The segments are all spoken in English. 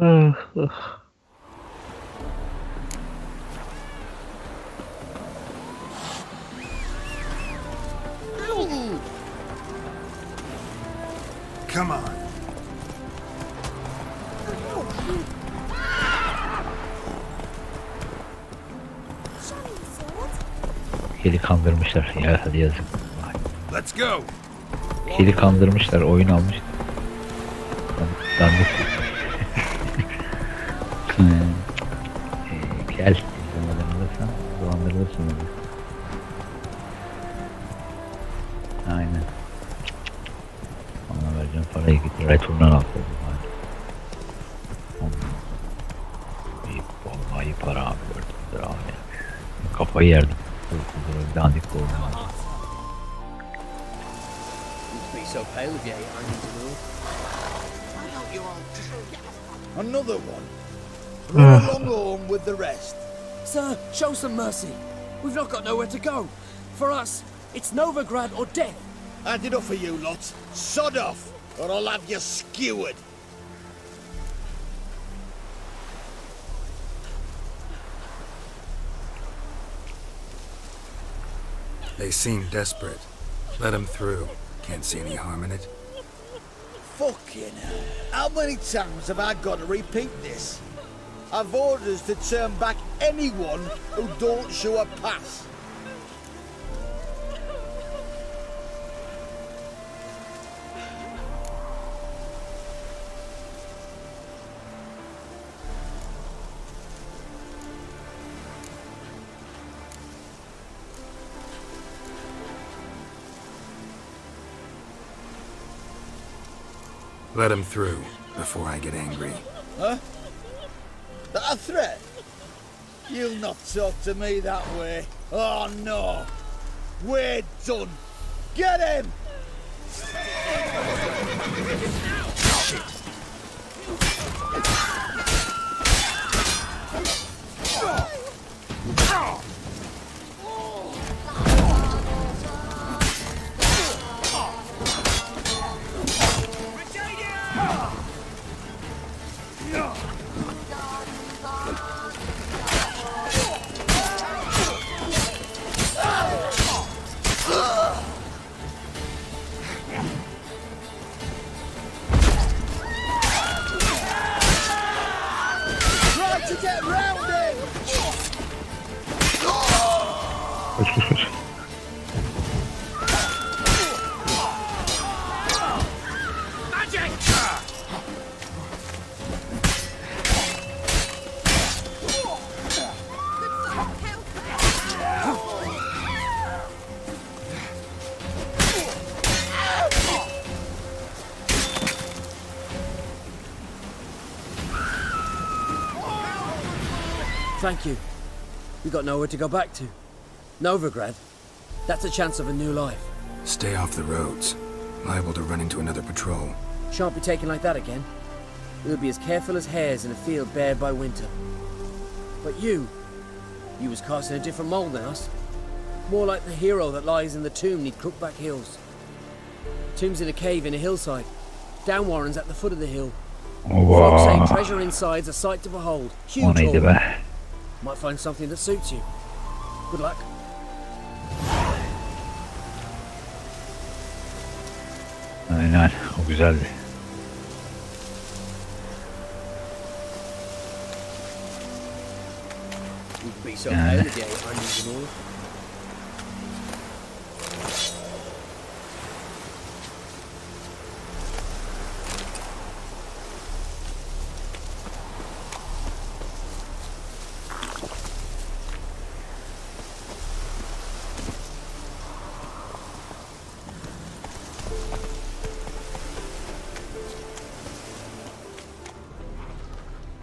Ah, ah. Come on. Kedi kandırmışlar. Ya hadi yazık. Let's go. Kedi kandırmışlar. Oyun almış. Dandik. Gel. İzlemeden alırsan dolandırılırsın onu. Aynen. Ona vereceğim parayı git. Return'dan al. Vallahi para abi. 400 lira abi. Kafayı yerdim. 400 lira dandik koydum abi. Be so pale of you, I need to know. Why don't you all just get off? Another one. Run along home with the rest. Sir, show some mercy. We've not got nowhere to go. For us, it's Novigrad or death. Had enough of you lot. Sod off, or I'll have you skewered. They seem desperate. Let them through. Can't see any harm in it. Fucking hell. How many times have I got to repeat this? I've orders to turn back anyone who don't show a pass. Let them through before I get angry. Huh? That a threat? You'll not talk to me that way. Oh no. We're done. Get him! Try to get round him! Koş koş koş. Thank you. We got nowhere to go back to. Novigrad. That's a chance of a new life. Stay off the roads. Liable to run into another patrol. Shan't be taken like that again. We'll be as careful as hares in a field bared by winter. But you was cast in a different mould than us. More like the hero that lies in the tomb neath Crookback Hills. Tomb's in a cave in a hillside. Down Warren's at the foot of the hill. Folks say Vaa. treasure inside's a sight to behold. O Huge neydi haul. be? Might find something that suits you. Good luck. Aynen. O güzeldi. You can be so Yeah. pale again, onions and all.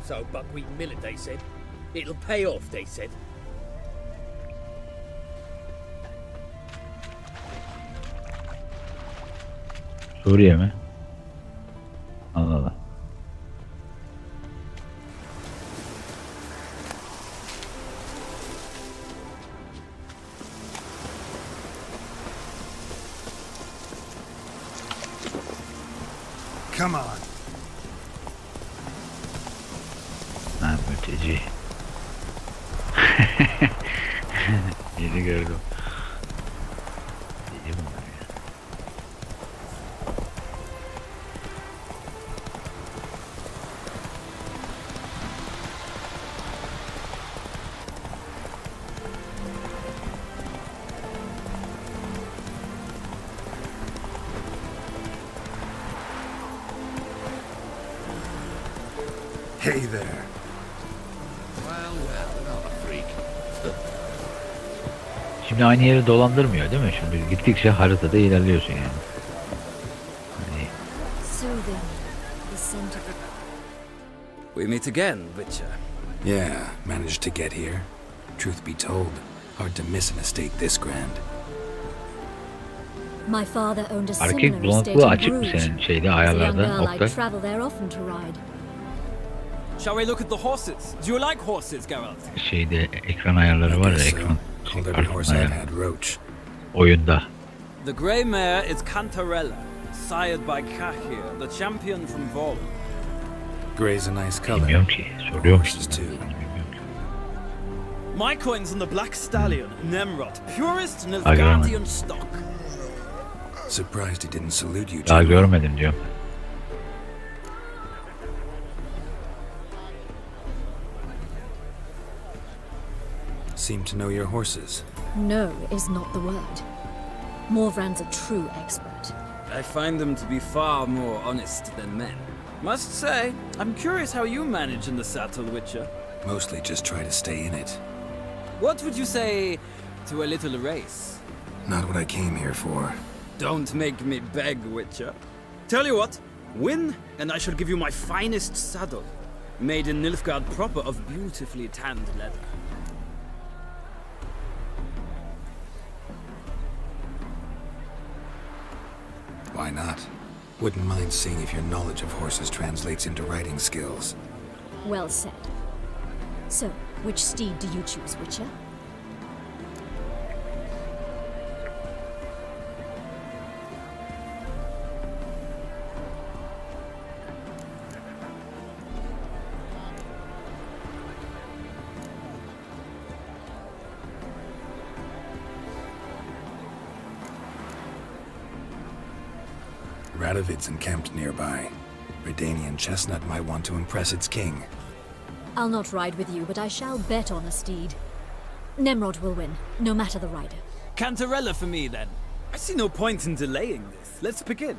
So buckwheat and millet, they said. It'll pay off, they said. Suriye mi? Allah Allah. Come on. Cici. Yeni gördüm. Cici bunlar ya. Hey there. Well, not a freak. Şimdi aynı yeri dolandırmıyor değil mi? Şimdi gittikçe haritada ilerliyorsun yani. Hani So then, the scent of We meet again, Witcher. Yeah, managed to get here. Truth be told, hard to miss an estate this grand. my father owned a erkek similar estate bulanıklığı in açık mı Bruges. senin şeyde As a young ayarlarda girl, I'd Oktay? travel there often to ride. Shall we look at the horses? Do you like horses, Geralt? Şeyde ekran ayarları var ya, Guess so. ekran Called every horse kartında I've yani, had roach. oyunda. The grey mare is Cantarella, sired by Kahir, the champion from Vol. Gray's a nice color. Bilmiyorum ki. Soruyorum Horses işte. too. Bilmiyorum ki. My coin's on the Black Stallion, Nemrod, purest Agree. Nilfgaardian stock. Surprised he didn't salute you, Daha General. görmedim diyorum. Seem to know your horses. No is not the word. Morvran's a true expert. I find them to be far more honest than men. Must say, I'm curious how you manage in the saddle, Witcher. Mostly just try to stay in it. What would you say to a little race? Not what I came here for. Don't make me beg, Witcher. Tell you what, win, and I shall give you my finest saddle. Made in Nilfgaard proper of beautifully tanned leather. Why not? Wouldn't mind seeing if your knowledge of horses translates into riding skills. Well said. So, which steed do you choose, Witcher? Radovid's encamped nearby. Redanian chestnut might want to impress its king. I'll not ride with you, but I shall bet on a steed. Nemrod will win, no matter the rider. Cantarella for me, then. I see no point in delaying this. Let's begin.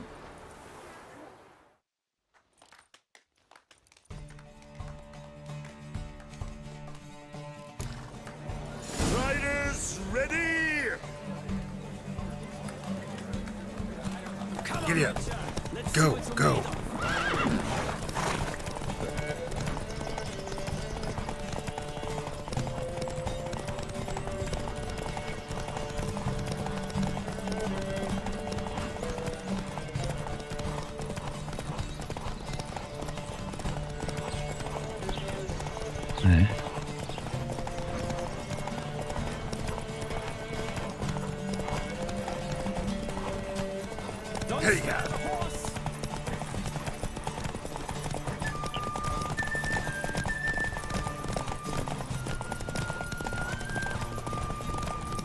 Riders, ready! Giddy up. Go, go. Ne? Here you go.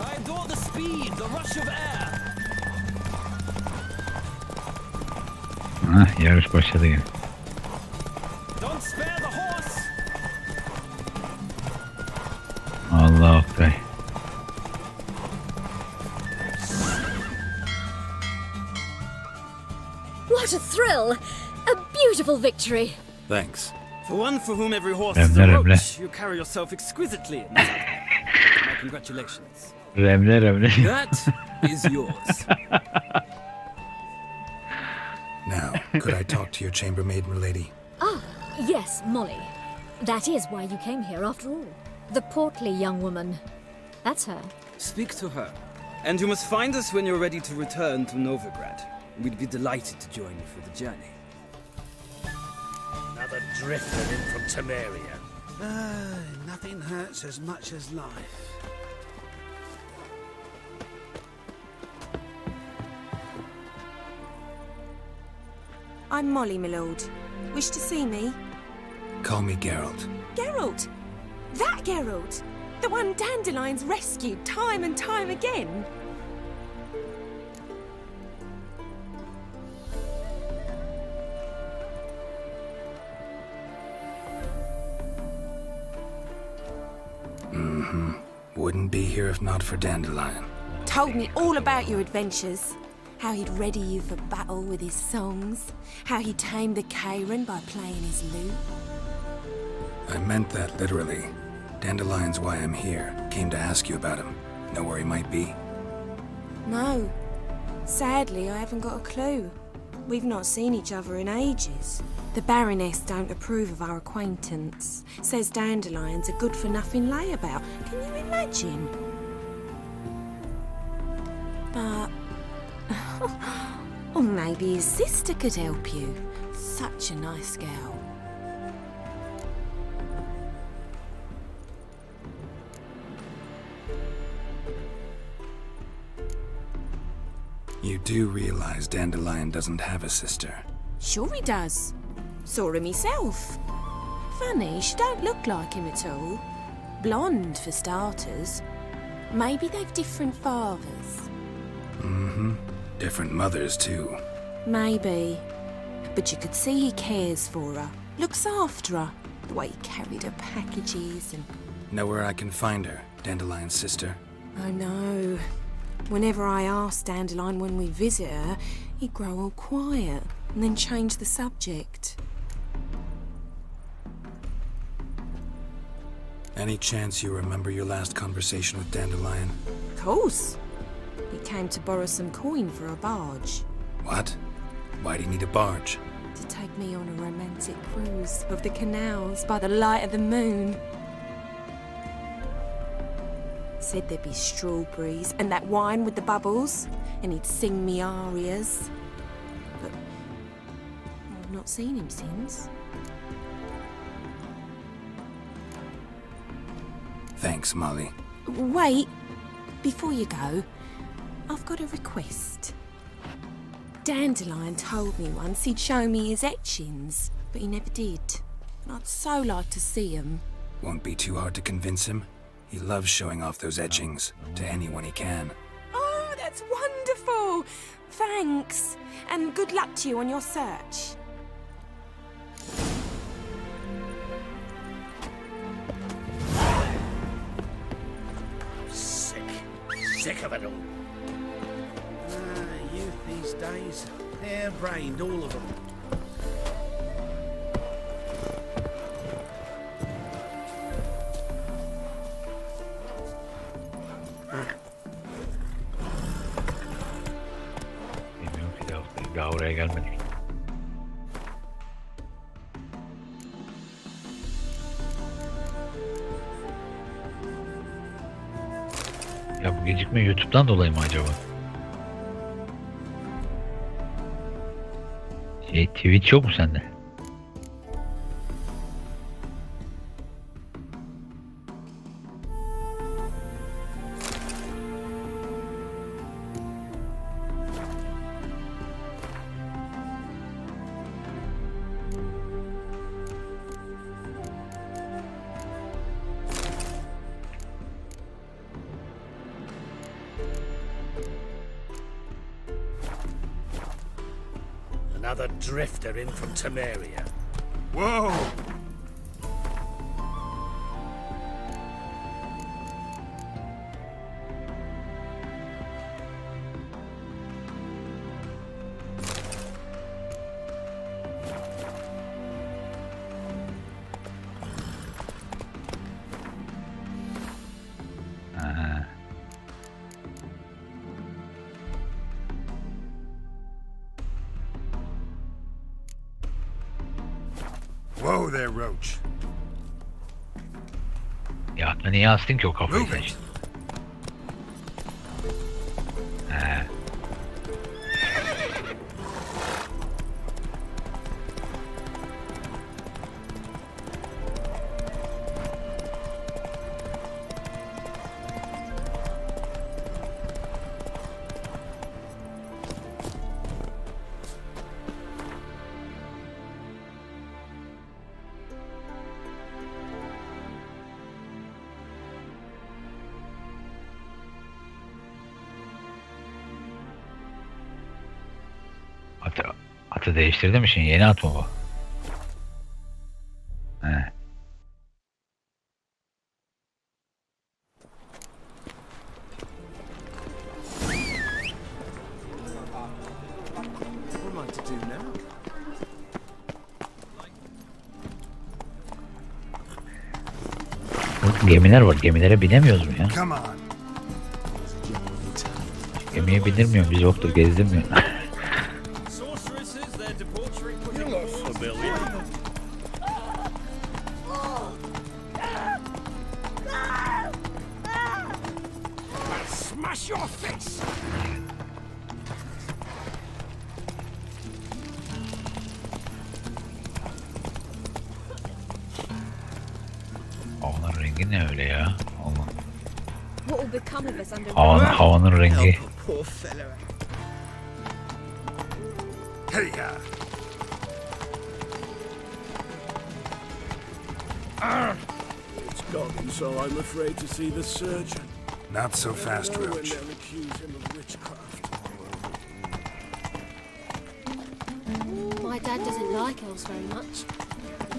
I adore the speed, the rush of air. Hah, yarış başladı yine. Don't spare the horse. Allah Oktay. What a thrill! A beautiful victory! Thanks. For one for whom every horse is a Remle, remle. roach, you carry yourself exquisitely in the saddle. My congratulations. Remle remle. That is yours. Now, could I talk to your chambermaid, milady? Ah, yes, Molly. That is why you came here after all. The portly young woman. That's her. Speak to her. And you must find us when you're ready to return to Novigrad. We'd be delighted to join you for the journey. Another drifter in from Temeria. Nothing hurts as much as life. I'm Molly, my lord. Wish to see me? Call me Geralt. Geralt! That Geralt! The one Dandelion's rescued time and time again! Wouldn't be here if not for Dandelion. Told me all about your adventures. How he'd ready you for battle with his songs. How he tamed the Karen by playing his lute. I meant that literally. Dandelion's why I'm here. Came to ask you about him. Know where he might be? No. Sadly, I haven't got a clue. We've not seen each other in ages. The Baroness don't approve of our acquaintance. Says Dandelion's a good-for-nothing layabout. Can you imagine? But... or maybe his sister could help you. Such a nice girl. You do realize Dandelion doesn't have a sister. Sure he does. Saw him myself. Funny, she don't look like him at all. Blonde, for starters. Maybe they've different fathers. Different mothers, too. Maybe. But you could see he cares for her. Looks after her. The way he carried her packages and... Know where I can find her, Dandelion's sister? I know. Whenever I ask Dandelion when we visit her, he'd grow all quiet and then change the subject. Any chance you remember your last conversation with Dandelion? Of course. He came to borrow some coin for a barge. What? Why do you need a barge? To take me on a romantic cruise of the canals by the light of the moon. Said there'd be strawberries and that wine with the bubbles, and he'd sing me arias. But I've not seen him since. Thanks, Molly. Wait, before you go, I've got a request. Dandelion told me once he'd show me his etchings, but he never did. And I'd so like to see them. Won't be too hard to convince him. He loves showing off those etchings to anyone he can. Oh, that's wonderful! Thanks, and good luck to you on your search. Sick of it all. Youth these days, harebrained, all of them. Bilmiyorum ki daha oraya gelmedik. Ya bu gecikme YouTube'dan dolayı mı acaba? Twitch yok mu sende? Another drifter in from Temeria. Whoa! Whoa there, Roach. Ya aklına niye astın ki o kafayı sen? Atı değiştirdi mi şimdi? Yeni at mı bu? He. What am I to do now? Bu gemiler var. Gemilere binemiyoruz mu ya? Come on. Gemiye bindirmiyor. Biz yoktur. Gezdirmiyor. Sorceresses, their debauchery put You look familiar. Smash your face! Havanın rengi ne öyle ya? Allah. What will become of us under Havanın rengi. poor fellow. Hey ya. It's gone, so I'm afraid to see the surgeon. Not so fast, No one Roach. will accuse him of witchcraft. My dad doesn't like elves very much.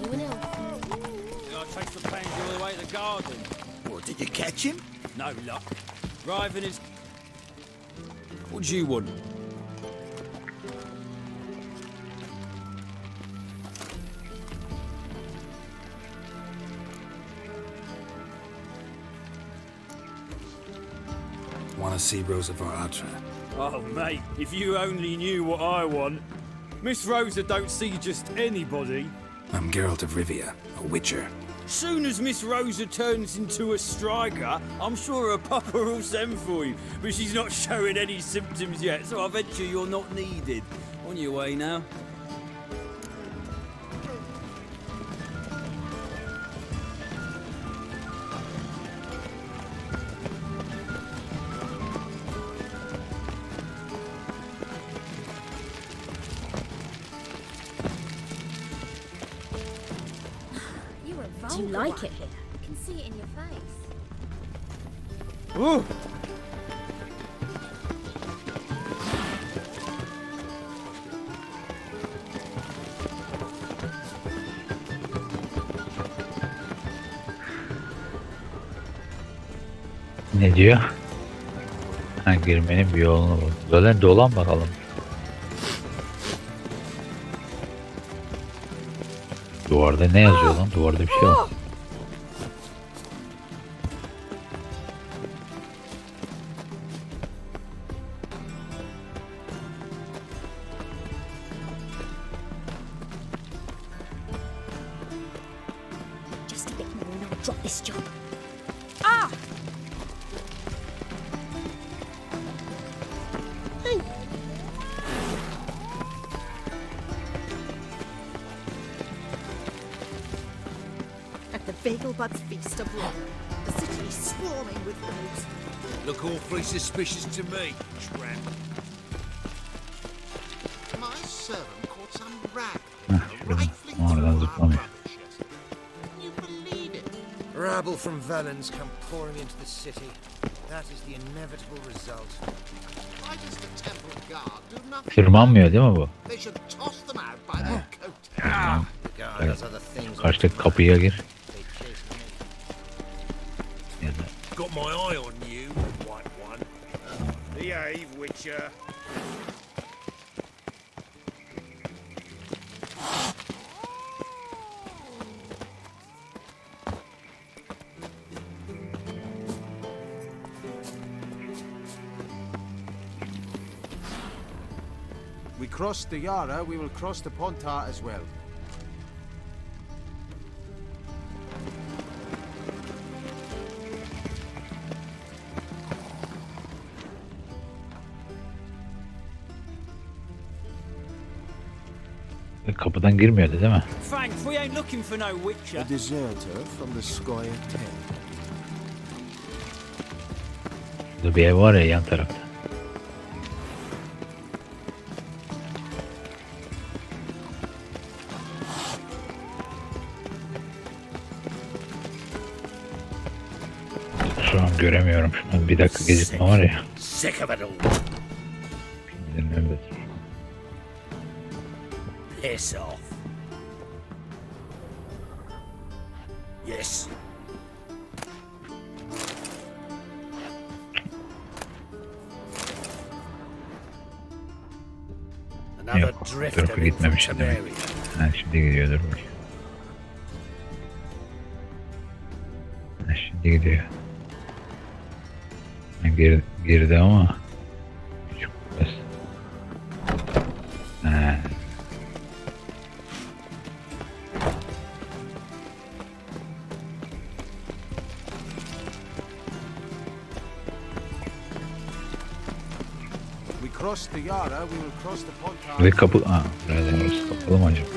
You an elf? I chased the pansy all the way to the garden. What, did you catch him? No luck. Driving his... What do you want? Want to see Rosa Atra? Oh, mate, if you only knew what I want. Miss Rosa don't see just anybody. I'm Geralt of Rivia, a witcher. Soon as Miss Rosa turns into a striker, I'm sure her papa will send for you. But she's not showing any symptoms yet, so I venture you're not needed. On your way now. You were Do you vulgar like one. it here? I can see it in your face. Ooh. Ne diyor? Ha, girmenin bir yolunu bul. Böyle dolan bakalım. Duvarda ne yazıyor lan? Duvarda bir şey var. Just a bit more and I'll drop this job. At the Vagelbud's feast abroad, the city is swarming with rogues. Look awfully suspicious to me, tramp. My servant caught some rag şurada. rifling Oradan through our zıplamıyor. rubbish yesterday. Can you believe it? Rabble from Valens come pouring into the city. That is the inevitable result. Why does the temple guard do nothing? Tırmanmıyor değil mi bu? They should toss them out by their coat. The guard has other things on Karşıdaki his kapıya mind. gir. They chase me. Ya da Got my eye on you, white one. Behave, Witcher. We crossed the Yara, we will cross the Pontar as well. kapıdan girmiyordu değil mi? Thanks, we ain't looking for no witcher. A deserter from the Squire Ten. Burada bir ev var ya yan tarafta. Şu an göremiyorum. Şunu bir dakika gecikme var ya. Sick of it all. Bilmiyorum, evet. piss off. Yes. Another Yok, drifter tarafa in from gitmemiş demek. Canary. Ha, şimdi gidiyordur bak. Ha, şimdi gidiyor. Ha, girdi ama küçük biraz. Ha. We cross the Yara, we will cross the Pontar. Ve kapı... Aa, nereden orası kapalı mı acaba?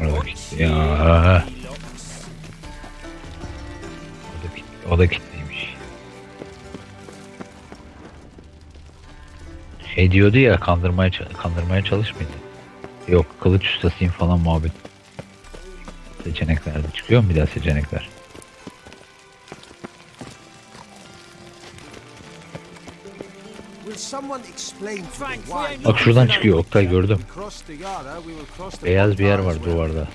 Orada gitti ya. O da kilitliymiş. Şey diyordu ya, kandırmaya çalışmayın. Yok, kılıç ustasıyım falan muhabbet. Seçeneklerde çıkıyor mu bir daha seçenekler? Will someone explain to me why? Bak şuradan çıkıyor, Oktay gördüm. We cross the Yara, we will cross the Beyaz bir yer Pontar var as well. duvarda.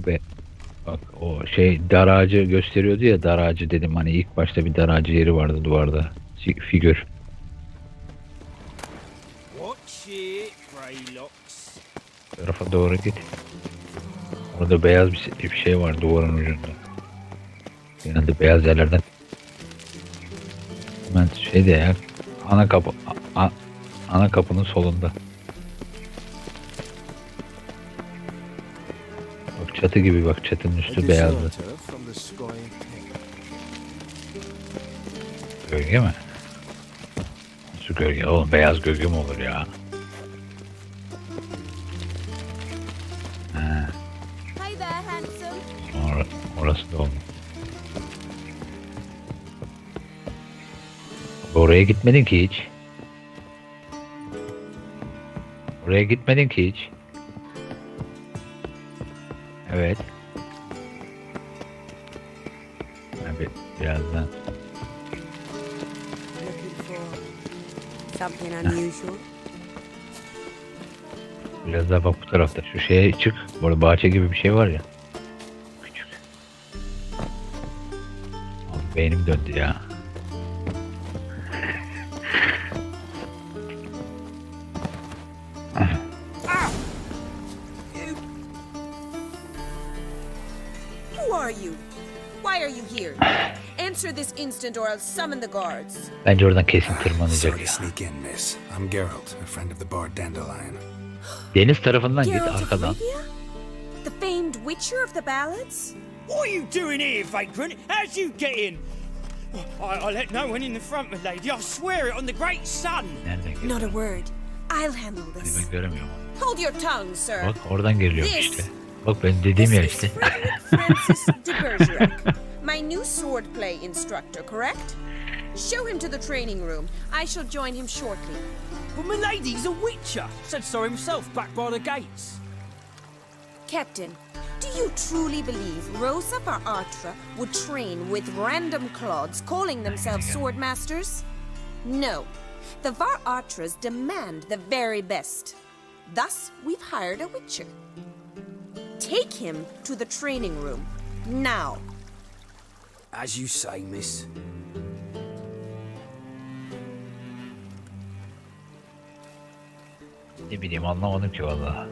Be bak o şey dar ağacı gösteriyordu ya, dar ağacı dedim hani ilk başta bir dar ağacı yeri vardı duvarda. Figür. Watch it, Greylocks. Bu tarafa doğru git. Orada beyaz bir şey var duvarın ucunda. Genelde beyaz yerlerden. Hemen şeyde ya, ana kapının solunda. Bak çatı gibi, bak çatının üstü beyazdı. Gölge mi? Nasıl gölge? Oğlum beyaz gölge mi olur ya? Ha. Hey there, handsome. Orası da oldu. Oraya gitmedin ki hiç. Oraya gitmedin ki hiç. Evet. Birazdan. Something unusual. Biraz daha bak bu tarafta. Şu şeye çık. Burada bahçe gibi bir şey var ya. Küçük. Abi beynim döndü ya. Who are you? Why are you here? Answer this instant or I'll summon the guards. Bence oradan kesin tırmanacak Sorry to ya. sneak in, miss. I'm Geralt, a friend of the bard Dandelion. Deniz tarafından git Geralt of arkadan. Rivia? The famed witcher of the ballads? What are you doing here, vagrant? How'd you get in? I let no one in the front, my lady. I swear it on the great sun. Nereden geliyor? Not a word. I'll handle Hani this. ben göremiyorum. Hold your tongue, sir. Bak oradan geliyor This- işte. Bak ben dediğim yer This işte. is Frederick Francis de Bergerac, my new swordplay instructor, correct? Show him to the training room. I shall join him shortly. But my lady's a witcher. Said so himself back by the gates. Captain, do you truly believe Rosa Artra would train with random clods calling themselves sword masters? No. The Var Artras demand the very best. Thus, we've hired a witcher. Take him to the training room. Now. As you say, miss. Ne bileyim, anlamadım ki vallahi.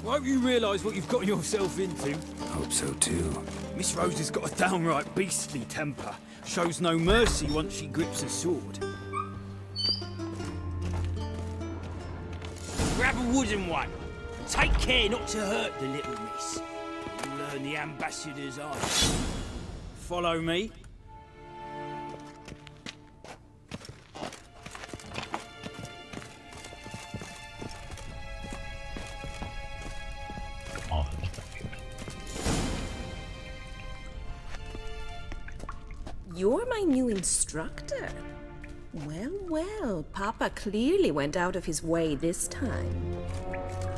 I hope you realise what you've gotten yourself into. Hope so too. Miss Rose has got a downright beastly temper. Shows no mercy once she grips a sword. Grab a wooden one. Take care not to hurt the little miss. You'll learn the ambassador's art. Follow me. You're my new instructor. Well, well, Papa clearly went out of his way this time.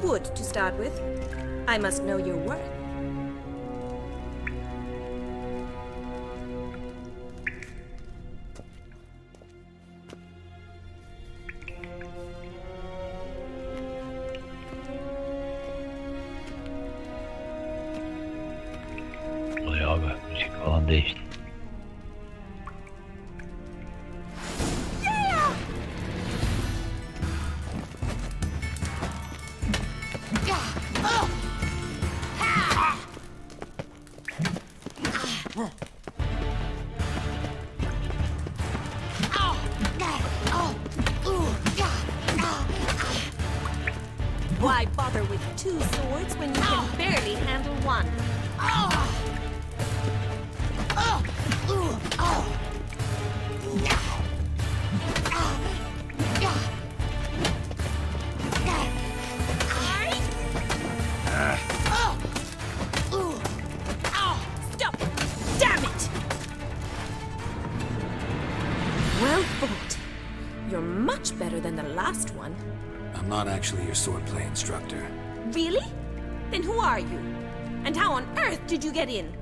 Wood, to start with. I must know your worth. Oluyor abi. Müzik falan değişti. Why bother with two swords when you can barely handle one? Stop! Damn it! Well fought. You're much better than the last one. I'm not actually your swordplay instructor. Really? Then who are you? And how on earth did you get in?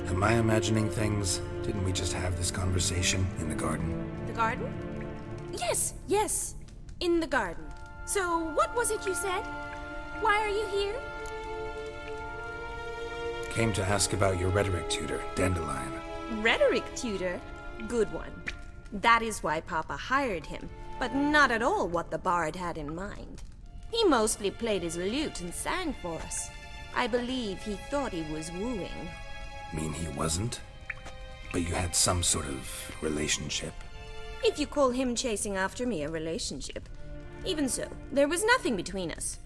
Am I imagining things? Didn't we just have this conversation in the garden? The garden? Yes, yes. In the garden. So, what was it you said? Why are you here? Came to ask about your rhetoric tutor, Dandelion. Rhetoric tutor? Good one. That is why Papa hired him, but not at all what the bard had in mind. He mostly played his lute and sang for us. I believe he thought he was wooing. Mean he wasn't? But you had some sort of relationship. If you call him chasing after me a relationship. Even so, there was nothing between us.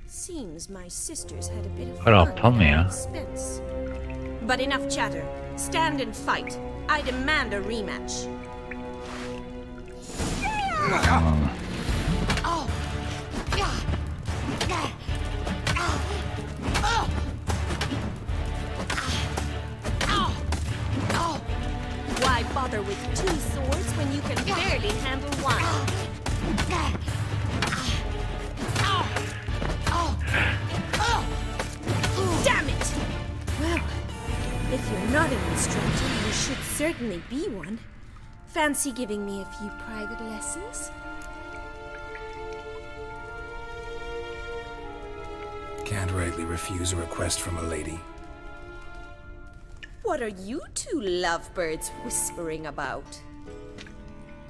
Seems my sisters had a bit of What fun aptal mı at ya? our expense. But enough chatter. Stand and fight. I demand a rematch. Why bother with two swords when you can barely handle one? Damn it! Well, if you're not an instructor, you should certainly be one. Fancy giving me a few private lessons? Can't rightly refuse a request from a lady. What are you two lovebirds whispering about?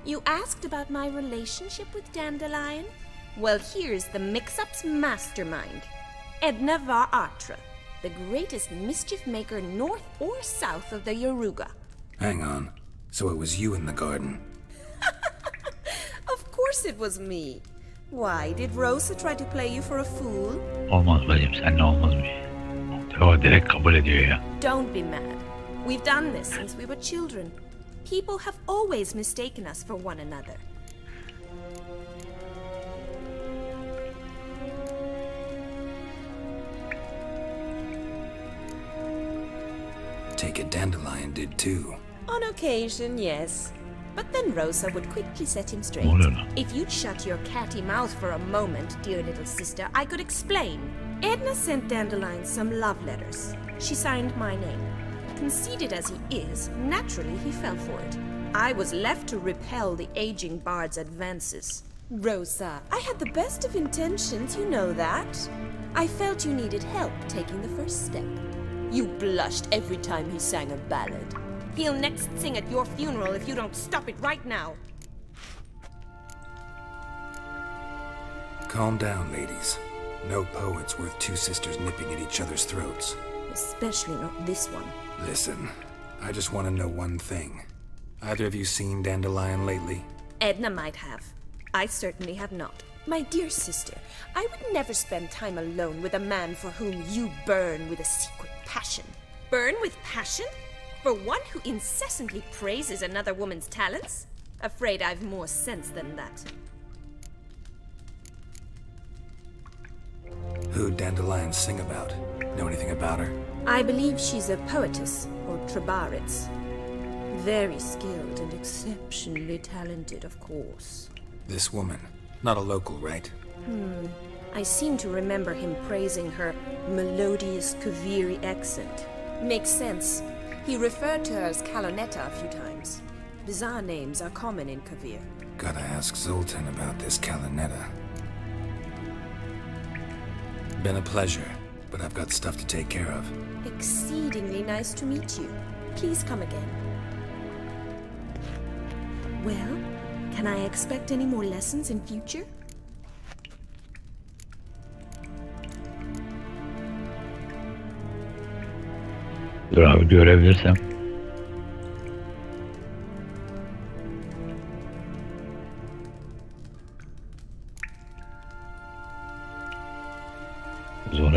You asked about my relationship with Dandelion? Well, here's the mix-up's mastermind. Edna var Atra, the greatest mischief maker north or south of the Yaruga. Hang on. So it was you in the garden? Of course it was me. Why, did Rosa try to play you for a fool? Olmaz bacım, seninle olmazmış. O direkt kabul ediyor ya. Don't be mad. We've done this since we were children. People have always mistaken us for one another. Take it Dandelion did too. On occasion, yes. But then Rosa would quickly set him straight. Ne oluyor lan? If you'd shut your catty mouth for a moment, dear little sister, I could explain. Edna sent Dandelion some love letters. She signed my name. Conceited as he is, naturally he fell for it. I was left to repel the aging bard's advances. Rosa, I had the best of intentions, you know that. I felt you needed help taking the first step. You blushed every time he sang a ballad. He'll next sing at your funeral if you don't stop it right now. Calm down, ladies. No poet's worth two sisters nipping at each other's throats. Especially not this one. Listen, I just want to know one thing. Either of you seen Dandelion lately? Edna might have. I certainly have not. My dear sister, I would never spend time alone with a man for whom you burn with a secret passion. Burn with passion? For one who incessantly praises another woman's talents? Afraid I've more sense than that. Who'd dandelions sing about? Know anything about her? I believe she's a poetess, or trabaritz. Very skilled and exceptionally talented, of course. This woman. Not a local, right? I seem to remember him praising her melodious Kaviri accent. Makes sense. He referred to her as Kalonetta a few times. Bizarre names are common in Kavir. Gotta ask Zoltan about this Kalonetta. Been a pleasure, but I've got stuff to take care of. Exceedingly nice to meet you. Please come again. Well, can I expect any more lessons in future? Dur abi görebilirsem.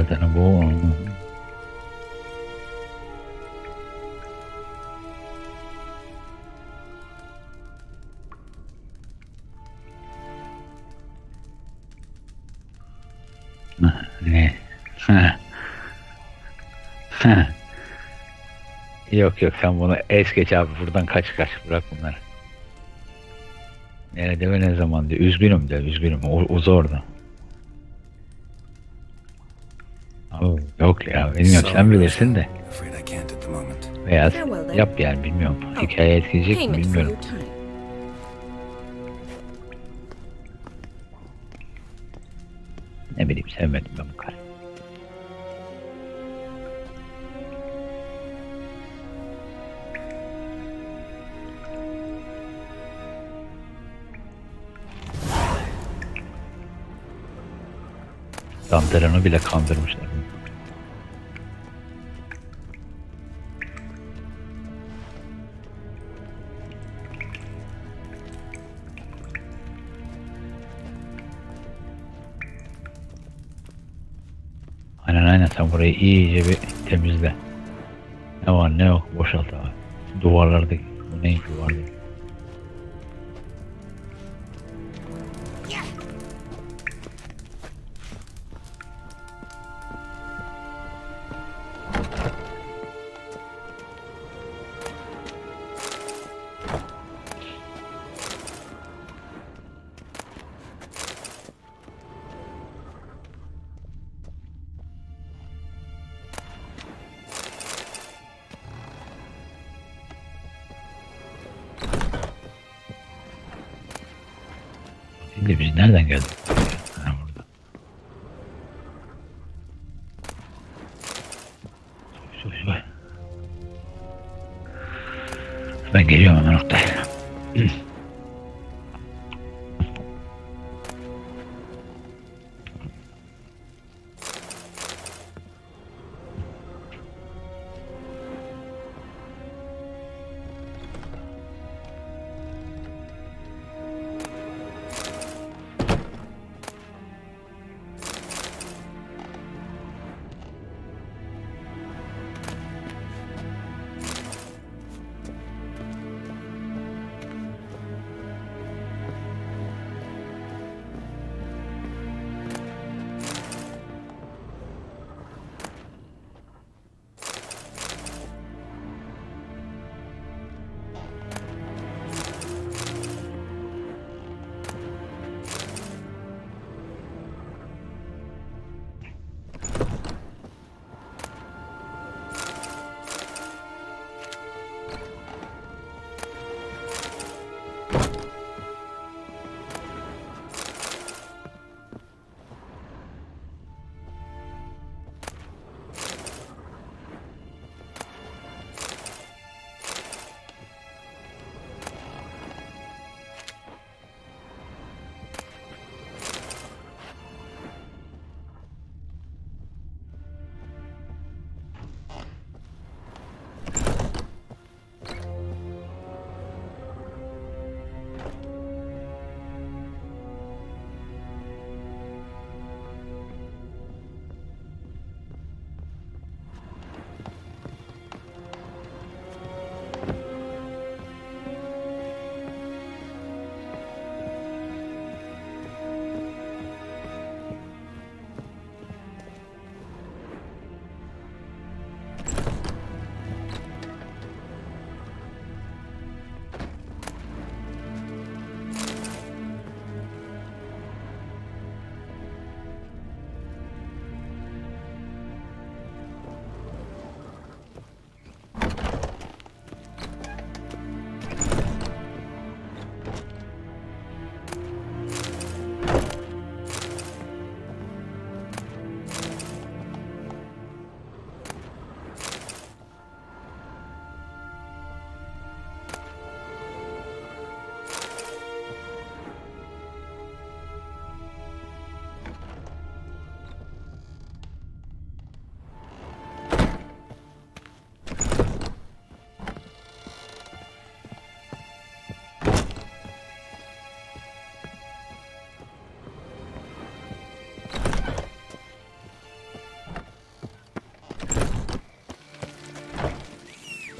Zaten bu. Ne? Yok yok sen bunu es geç abi, buradan kaç bırak bunları. Nerede ve ne zaman diyor. Üzgünüm de üzgünüm. O zordu. Abi, yok ya bilmiyorum, sen bilirsin de. Veya yap yani, bilmiyorum. Hikaye etkileyecek mi bilmiyorum. Ne bileyim, sevmedim ben bu kadar. Danteran'ı bile kandırmışlar. Aynen sen burayı iyice bir temizle. Ne var ne yok boşalt abi. Duvarlardaki, bu ne duvarlar? Şimdi biz nereden geldik? Ha, burada. Soy. Ben geliyorum hemen Oktay.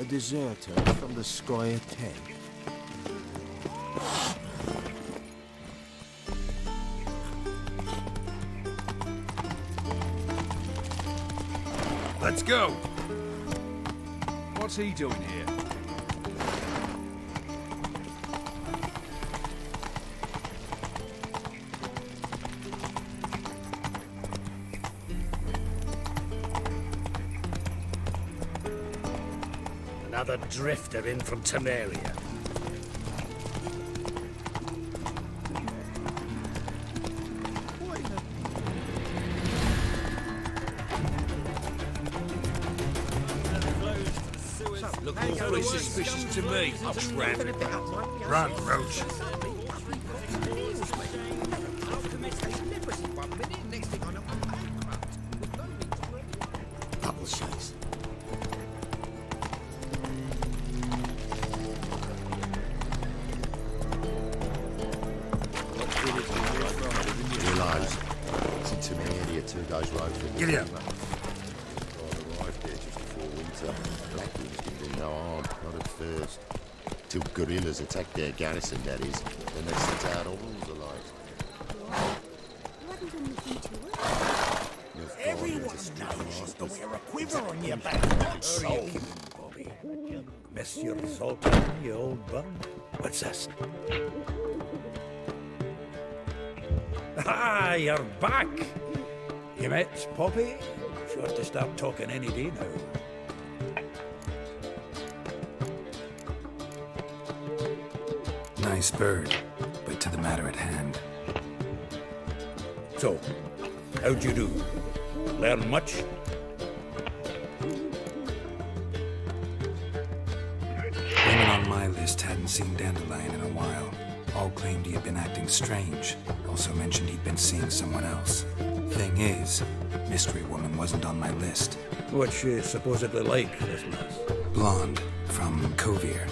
deserter from the Squire 10. Let's go! What's he doing here? Another drifter in from Temeria. Look awfully suspicious to me. Run, Roach. Double shots. Realise it's in Temeria, 2 days' road from Giddy up. I arrived there just before winter. Blackwood's did them no harm, not at first. Till guerrillas attacked their garrison, that is. Then they sent out all the light. Everyone knows to wear a quiver on your back, not so. Bobby. Miss your Zoltan, you old bum. What's this? Ah, you're back. You met Poppy? Sure to start talking any day now. Nice bird, but to the matter at hand. So, how'd you do? Learn much? Women on my list hadn't seen Dandelion in a while. All claimed he had been acting strange. Also mentioned he'd been seeing someone else. Thing is, Mystery Woman wasn't on my list. What's she supposedly like, this lass? Blonde, from Kovir.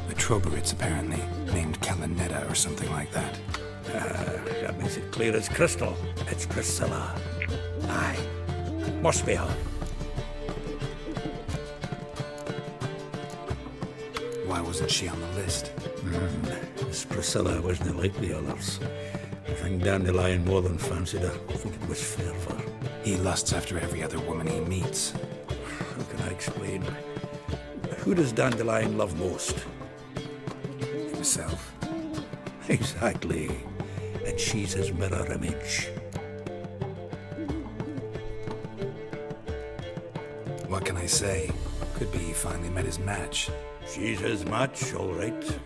A Troberitz, apparently, named Kalanetta or something like that. That makes it clear as crystal. It's Priscilla. Aye. Must be her. Why wasn't she on the list? This Priscilla wasn't like the others. I think Dandelion more than fancied her. I think it was fair for her. He lusts after every other woman he meets. How can I explain? Who does Dandelion love most? Himself. Exactly. And she's his mirror image. What can I say? Could be he finally met his match. She's his match, all right.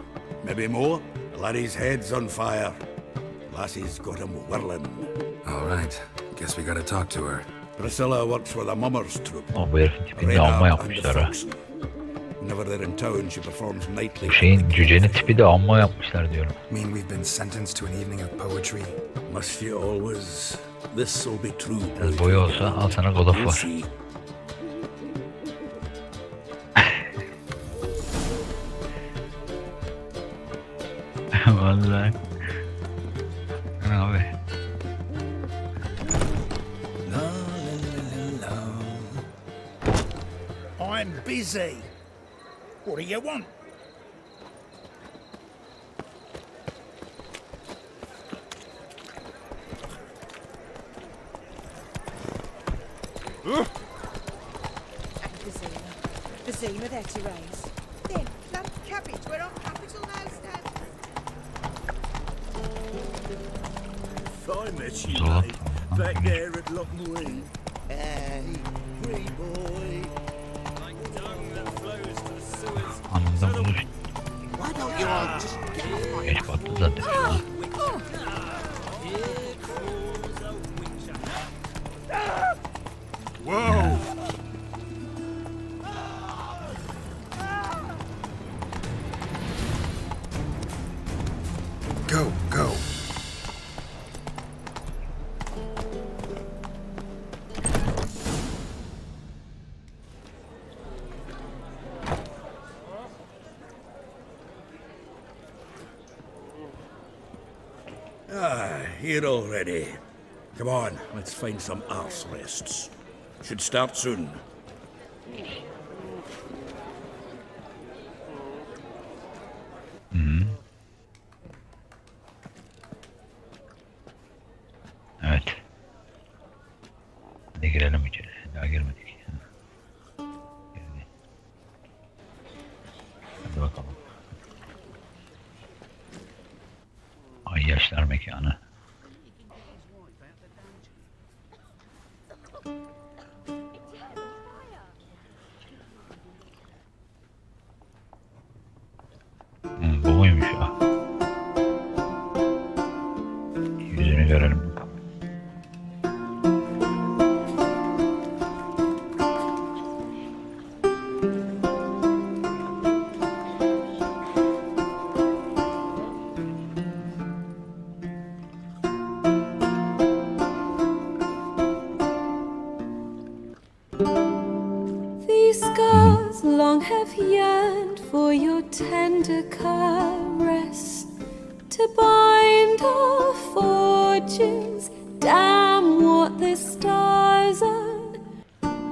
Maybe more. Laddie's head's on fire. Lassie's got him whirling. All right. Guess we gotta talk to her. Priscilla works for the Mummers troop. Bu herifin tipinde amma yapmışlar ha. Whenever they're in town, she performs nightly. Bu şeyin cücenin tipi de amma yapmışlar diyorum. Mean we've been sentenced to an evening of poetry? Must you always? This will be true. Biraz boyu olsa al sana God of War. Vallahi. Abi. I'm busy. What do you want? Vizina there to raise. Then, plum cabbage, we're on capital now, Stan. If I met you, mate, back there at Lockmuir. Hey, free boy. Anında buluş. Why don't you all just get off my Geç battı zaten. Whoa! Go, go. Here already. Come on, let's find some arse rests. Should start soon. mekanı. Bu muymuş ya? Yüzünü görelim. These scars long have yearned for your tender caress, to bind our fortunes. Damn what the stars are.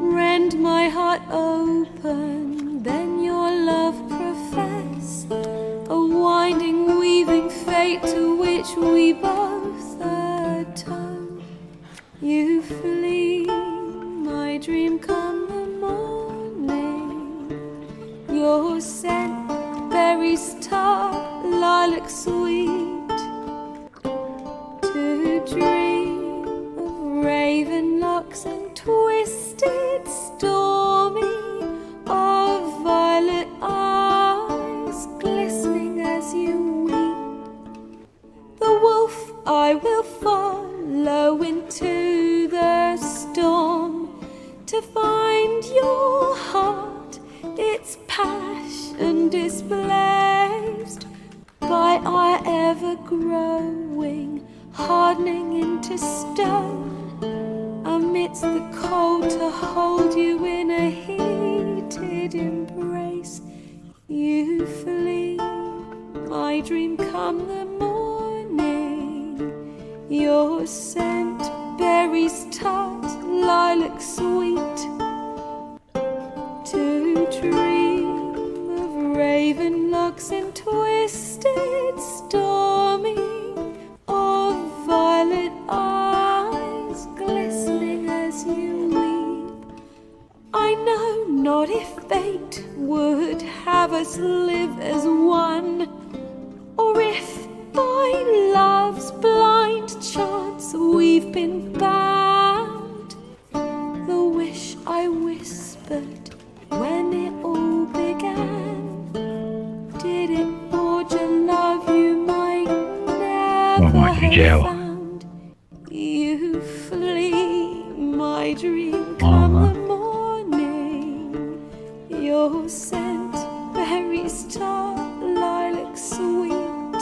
Rend my heart open, then your love profess, a winding, weaving fate to which we both atone. You flee, my dream come the morning. Your scent, berries tart, lilac sweet. To dream of raven locks and twisted, stormy, of violet eyes glistening as you weep. The wolf I will follow into the storm, to find your heart, its passion displaced by our ever-growing, hardening into stone. Amidst the cold, to hold you in a heated embrace. You flee, my dream come the morning. Your scent, berries tart, lilac sweet. To dream of raven locks and twisted, stormy, of violet eyes glistening as you weep. I know not if fate would have us live as one, or if by love's blind chance we've been bound. The wish I whispered when it all began, did it forge a love you might never have found? You flee, my dream come the morning. Your scent, berries tart, lilac sweet.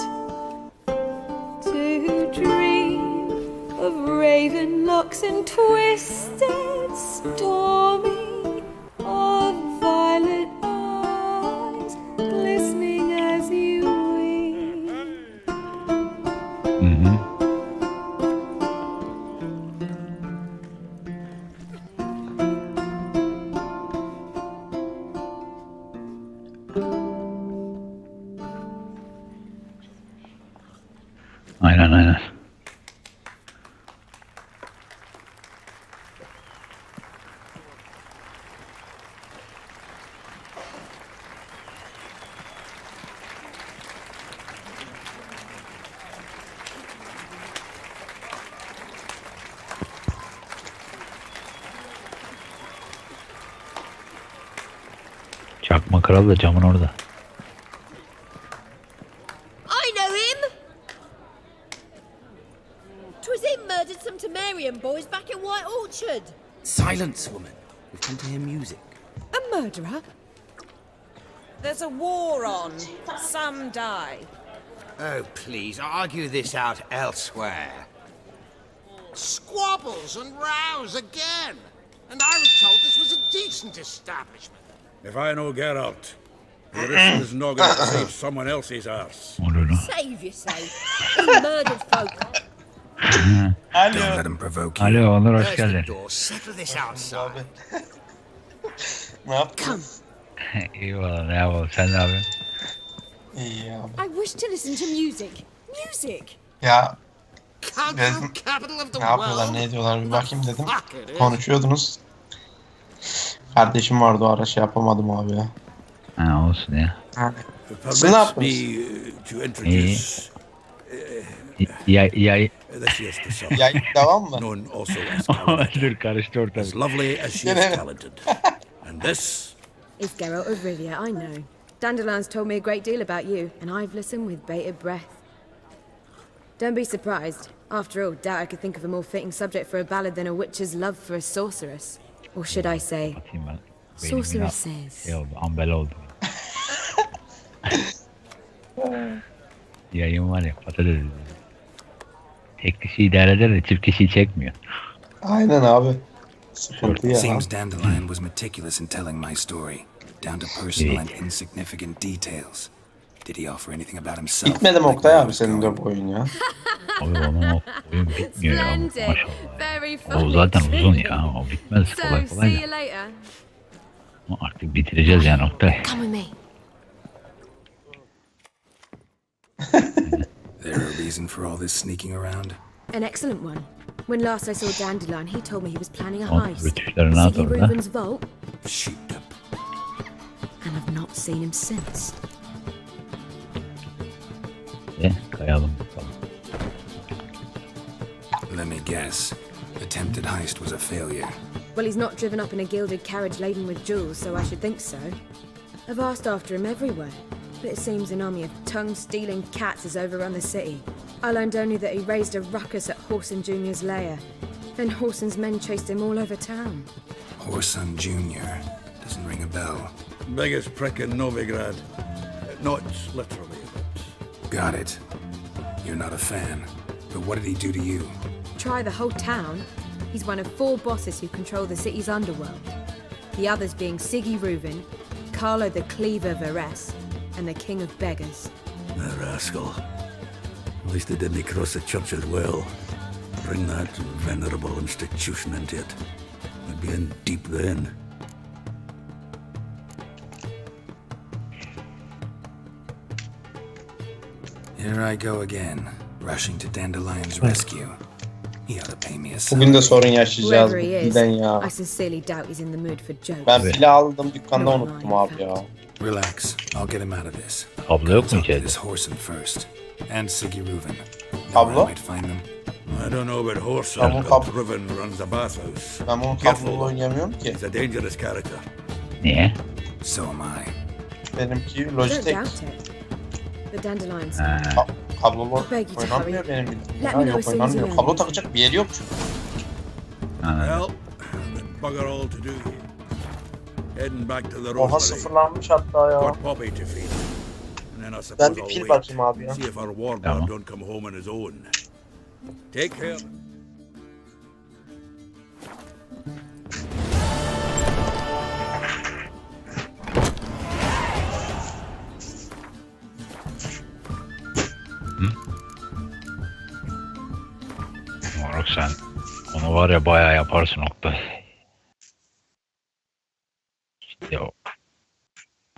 To dream of raven locks and twisted, stormy, of violet eyes glistening as you weep. Aynen. Çakma kral da camın orada. I know him! 'Twas him murdered some Temerian boys back in White Orchard. Silence, woman. We've come to hear music. A murderer? There's a war on. Some die. Oh, please, argue this out elsewhere. Squabbles and rows again! And I was told this was a decent establishment. If I know Geralt, the risk is not going to save someone else's arse. Save yourself. He murdered folk. Don't let him provoke you. Alo Onur, hoş geldin. Settle this outside. Ne yaptın? İyi valla, ne yapalım, sen ne yapıyorsun? İyi ya. I wish to listen to music. Music! Ya dedim, ne yapıyorlar, ne ediyorlar bir bakayım dedim. Konuşuyordunuz. Kardeşim vardı o ara, şey yapamadım abi ya. Ha, olsun ya. Siz ne yaptınız? To introduce Yayın devam mı? Known also as Canlı. dur karıştı ortalık. As lovely as she is talented. And this It's Geralt of Rivia, I know. Dandelion's told me a great deal about you, and I've listened with bated breath. Don't be surprised. After all, doubt I could think of a more fitting subject for a ballad than a witch's love for a sorceress. Or should I say, sorceresses. Şey oldu, ambel oldu. Yayın var ya, patates. Tek kişi idare eder de çift kişiyi çekmiyor. Aynen abi. Sıkıntı ya. Seems Dandelion was meticulous in telling my story, down to personal and insignificant details. Did he offer anything about himself? Bitmedi mi Oktay abi senin de bu oyun ya? Abi onun oyun bitmiyor ya, maşallah. O zaten uzun ya, o bitmez kolay kolay da. Ama artık bitireceğiz yani Oktay. There a reason for all this sneaking around? An excellent one. When last I saw Dandelion, he told me he was planning a heist. Rütüşleri ne yapar orada? Reuben's vault. And I've not seen him since. Kayalım bakalım. Let me guess. Attempted heist was a failure. Well, he's not driven up in a gilded carriage laden with jewels, so I should think so. I've asked after him everywhere, but it seems an army of tongue-stealing cats has overrun the city. I learned only that he raised a ruckus at Whoreson Jr.'s lair. Then Whoreson's men chased him all over town. Whoreson Jr. Doesn't ring a bell. biggest prick in Novigrad. Not literally, but... Got it. You're not a fan. But what did he do to you? Try the whole town. He's one of 4 bosses who control the city's underworld. The others being Siggy Reuben, Carlo the Cleaver Varese, and the King of Beggars. The rascal. At least they didn't cross the church as well. Bring that venerable institution into it. We'd be in deep then. Here I go again, rushing to Dandelion's rescue. He ought to pay me a Bugün de sorun Whoever yaşayacağız bu he is, dilden ya. I sincerely doubt he's in the mood for jokes. Ben pili aldım dükkanda unuttum abi ya. Relax, I'll get him out of this. Kablo yok mu Talk to içeride? this Whoreson first, and Siggy Reuben. Kablo? I might find them. I don't know about Whoreson, Tamam, but Riven runs a bathhouse. Ben bunu Careful, kablolu oynayamıyorum ki. he's a dangerous character. Niye? So am I. Benimki Don't Logitech. doubt it. The Dandelions. Kablolu Beg you to oynanmıyor hurry. benim bildiğim. Let Ya, me know yok as soon as oynanmıyor. you're Kablo ready. takacak bir yeri yok çünkü. Well, bugger all to do here. Heading back to the Oha Rosemary. sıfırlanmış hatta ya. Got Poppy to feed. And then I Ben suppose bir I'll pil wait. bakayım abi ya. See if our warbird Tamam. don't come home on his own. Take care. Moruk sen onu var ya bayağı yaparsın Oktay. İşte o.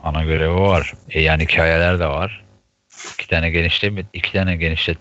Ana görevi var. Yani hikayeler de var. 2 tane genişletme